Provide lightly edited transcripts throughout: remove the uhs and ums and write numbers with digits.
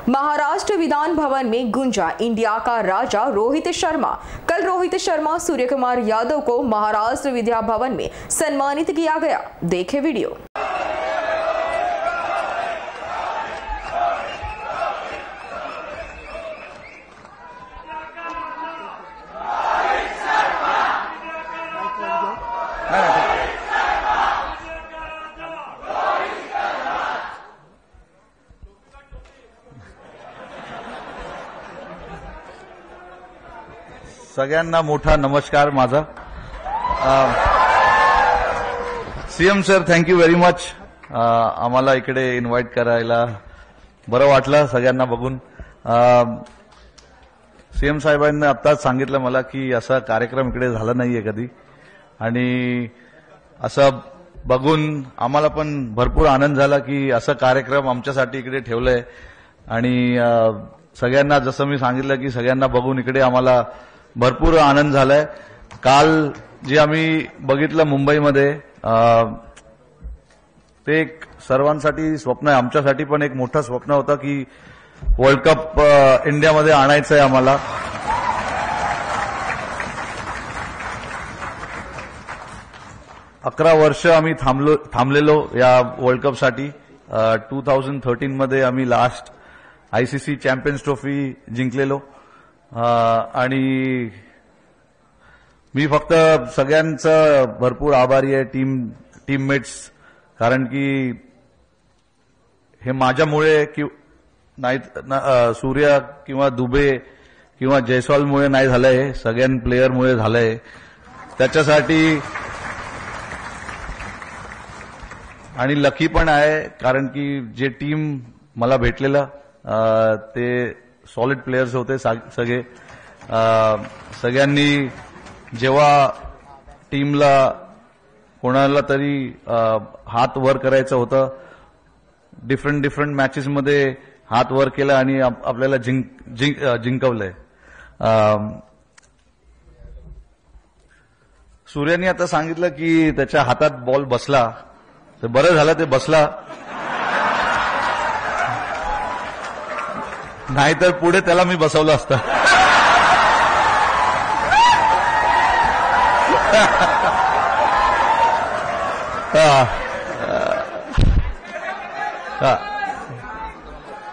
महाराष्ट्र विधान भवन में गूंजा इंडिया का राजा रोहित शर्मा। कल रोहित शर्मा सूर्य कुमार यादव को महाराष्ट्र विधान भवन में सम्मानित किया गया। देखें वीडियो। सगळ्यांना मोठा नमस्कार माझा। CM sir, thank you very much आम्हाला इकडे इन्व्हाइट करायला। बरं वाटलं सगळ्यांना बघून। सीएम साहेबांनी आत्ताच सांगितलं मला की असा कार्यक्रम इकडे झाला नाहीये कधी, आणि असं बघून आम्हाला पण भरपूर आनंद झाला की असा कार्यक्रम आमच्यासाठी इकडे ठेवलाय। आणि सगळ्यांना जसं मी सांगितलं की सगळ्यांना बघून इकडे आम्हाला भरपूर आनंद झालाय। काल जे आम्ही बघितलं मुंबईमध्ये ते एक सर्वांसाठी स्वप्न आहे, आमच्यासाठी पण एक मोठं स्वप्न होतं की वर्ल्ड कप इंडियामध्ये आणायचं आहे आम्हाला। अकरा वर्ष आम्ही थांबलेलो या वर्ल्ड कपसाठी। 2013 मध्ये आम्ही लास्ट आयसीसी चॅम्पियन्स ट्रॉफी जिंकलेलो। आणि मी फक्त सगळ्यांचं भरपूर आभारी आहे, टीममेट्स, कारण की हे माझ्यामुळे नाही, सूर्य किंवा दुबे किंवा जयस्वालमुळे नाही झालंय, सगळ्या प्लेयरमुळे झालंय। त्याच्यासाठी आणि लकी पण आहे, कारण की जे टीम मला भेटलेलं ते सॉलिड प्लेयर्स होते सगळे। सगळ्यांनी जेव्हा टीमला कोणाला तरी हात वर करायचं होतं, डिफरंट मॅचेसमध्ये हात वर केला आणि आपल्याला जिंकवलंय। सूर्याने आता सांगितलं की त्याच्या हातात बॉल बसला, तर बरं झालं ते बसला, नाहीतर पुढे त्याला मी बसवलं असतं।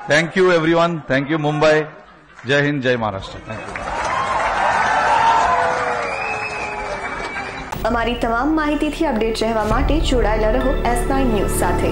थँक्यू एव्हरीवन, थँक्यू मुंबई, जय हिंद, जय महाराष्ट्र। थँक्यू। અમારી તમામ માહિતીથી અપડેટ રહેવા માટે જોડાયેલા રહો S9 ન્યૂઝ સાથે।